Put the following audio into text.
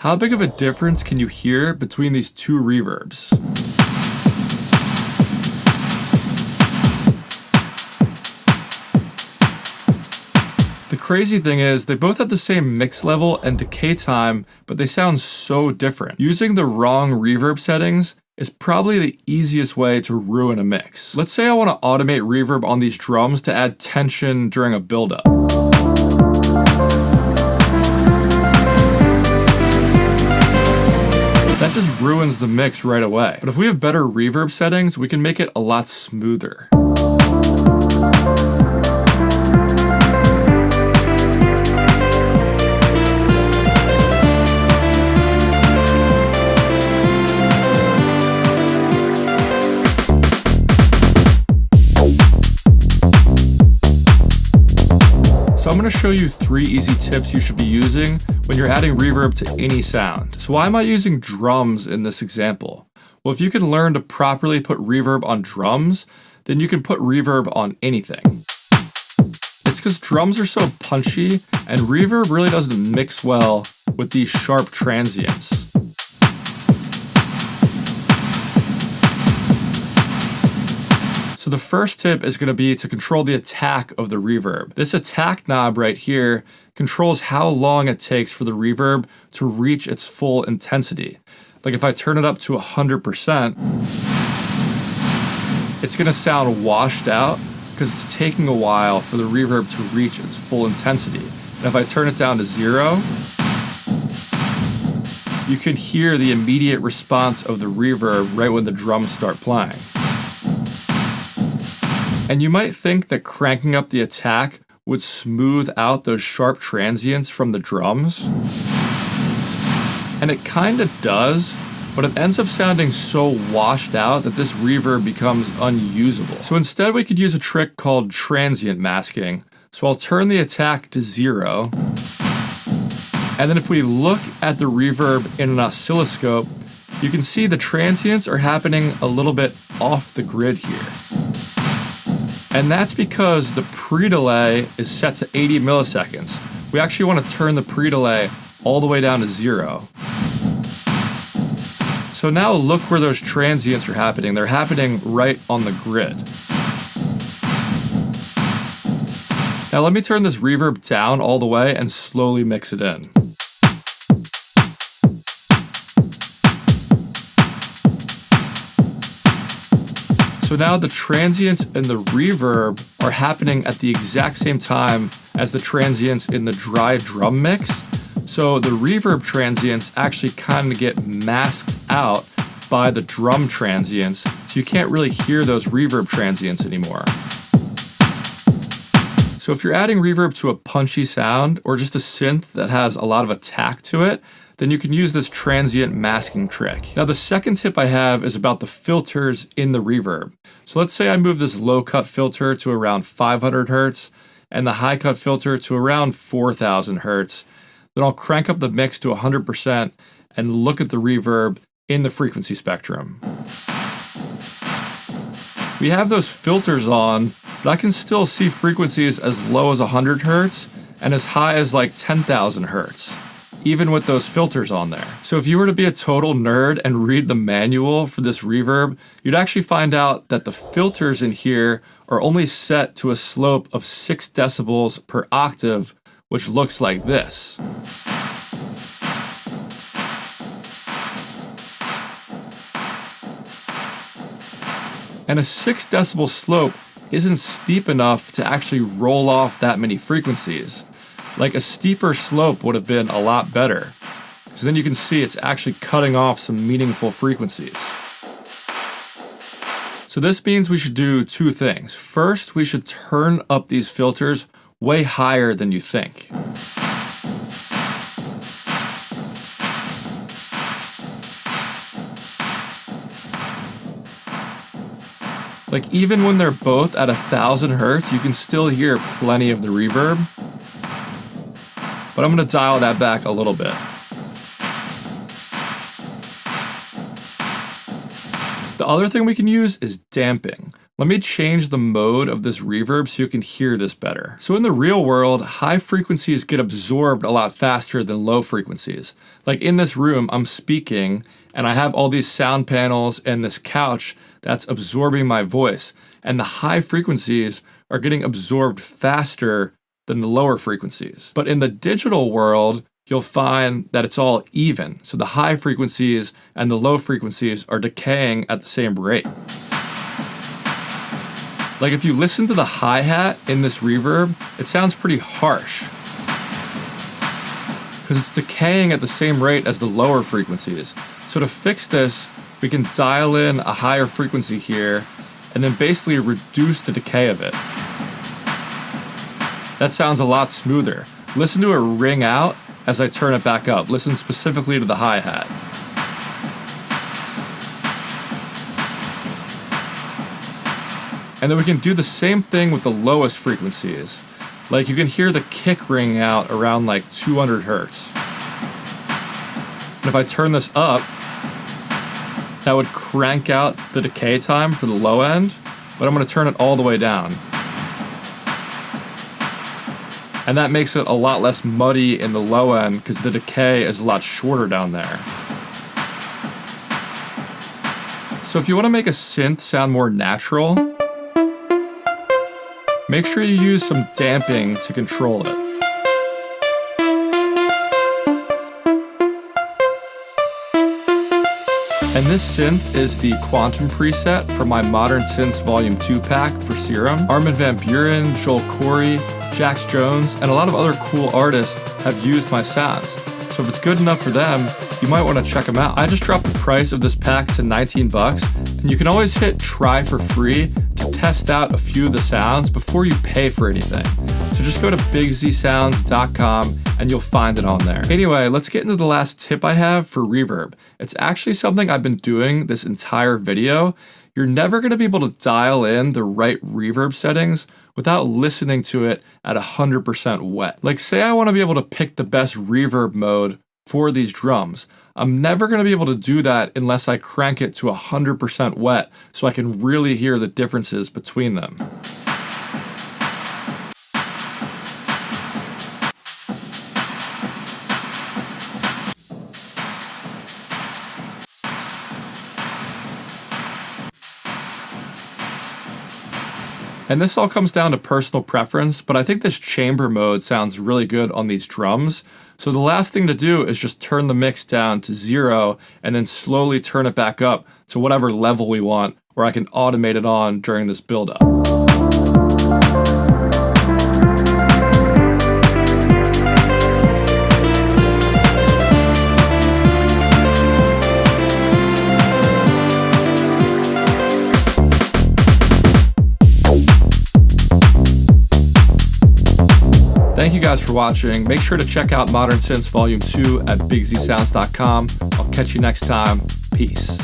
How big of a difference can you hear between these two reverbs? The crazy thing is, they both have the same mix level and decay time, but they sound so different. Using the wrong reverb settings is probably the easiest way to ruin a mix. Let's say I want to automate reverb on these drums to add tension during a buildup. That just ruins the mix right away. But if we have better reverb settings, we can make it a lot smoother. So I'm going to show you 3 easy tips you should be using when you're adding reverb to any sound. So why am I using drums in this example? Well, if you can learn to properly put reverb on drums, then you can put reverb on anything. It's because drums are so punchy and reverb really doesn't mix well with these sharp transients. So the first tip is going to be to control the attack of the reverb. This attack knob right here controls how long it takes for the reverb to reach its full intensity. Like if I turn it up to 100%, it's going to sound washed out because it's taking a while for the reverb to reach its full intensity. And if I turn it down to 0, you can hear the immediate response of the reverb right when the drums start playing. And you might think that cranking up the attack would smooth out those sharp transients from the drums. And it kind of does, but it ends up sounding so washed out that this reverb becomes unusable. So instead we could use a trick called transient masking. So I'll turn the attack to 0. And then if we look at the reverb in an oscilloscope, you can see the transients are happening a little bit off the grid here. And that's because the pre-delay is set to 80 milliseconds. We actually want to turn the pre-delay all the way down to 0. So now look where those transients are happening. They're happening right on the grid. Now let me turn this reverb down all the way and slowly mix it in. So now the transients and the reverb are happening at the exact same time as the transients in the dry drum mix. So the reverb transients actually kind of get masked out by the drum transients, so you can't really hear those reverb transients anymore. So if you're adding reverb to a punchy sound or just a synth that has a lot of attack to it, then you can use this transient masking trick. Now the second tip I have is about the filters in the reverb. So let's say I move this low cut filter to around 500 Hertz and the high cut filter to around 4000 Hertz. Then I'll crank up the mix to 100% and look at the reverb in the frequency spectrum. We have those filters on, but I can still see frequencies as low as 100 Hertz and as high as like 10,000 Hertz. Even with those filters on there. So if you were to be a total nerd and read the manual for this reverb, you'd actually find out that the filters in here are only set to a slope of 6 decibels per octave, which looks like this. And a 6 decibel slope isn't steep enough to actually roll off that many frequencies. Like a steeper slope would have been a lot better, because then you can see it's actually cutting off some meaningful frequencies. So this means we should do 2 things. First, we should turn up these filters way higher than you think. Like even when they're both at 1000 Hertz, you can still hear plenty of the reverb. But I'm going to dial that back a little bit. The other thing we can use is damping. Let me change the mode of this reverb so you can hear this better. So in the real world, high frequencies get absorbed a lot faster than low frequencies. Like in this room, I'm speaking and I have all these sound panels and this couch that's absorbing my voice. And the high frequencies are getting absorbed faster than the lower frequencies. But in the digital world, you'll find that it's all even. So the high frequencies and the low frequencies are decaying at the same rate. Like if you listen to the hi-hat in this reverb, it sounds pretty harsh because it's decaying at the same rate as the lower frequencies. So to fix this, we can dial in a higher frequency here and then basically reduce the decay of it. That sounds a lot smoother. Listen to it ring out as I turn it back up. Listen specifically to the hi-hat. And then we can do the same thing with the lowest frequencies. Like you can hear the kick ring out around like 200 hertz. And if I turn this up, that would crank out the decay time for the low end, but I'm going to turn it all the way down. And that makes it a lot less muddy in the low end because the decay is a lot shorter down there. So if you want to make a synth sound more natural, make sure you use some damping to control it. And this synth is the Quantum preset for my Modern Synths Volume 2 pack for Serum. Armin van Buuren, Joel Corey, Jax Jones, and a lot of other cool artists have used my sounds. So if it's good enough for them, you might want to check them out. I just dropped the price of this pack to 19 bucks, and you can always hit try for free to test out a few of the sounds before you pay for anything. So just go to bigzsounds.com and you'll find it on there. Anyway, let's get into the last tip I have for reverb. It's actually something I've been doing this entire video. You're never going to be able to dial in the right reverb settings without listening to it at 100% wet. Like say I want to be able to pick the best reverb mode for these drums. I'm never going to be able to do that unless I crank it to 100% wet so I can really hear the differences between them. And this all comes down to personal preference, but I think this chamber mode sounds really good on these drums. So the last thing to do is just turn the mix down to 0 and then slowly turn it back up to whatever level we want, where I can automate it on during this build-up. Thank you guys for watching. Make sure to check out Modern Synths Volume 2 at bigzsounds.com. I'll catch you next time. Peace.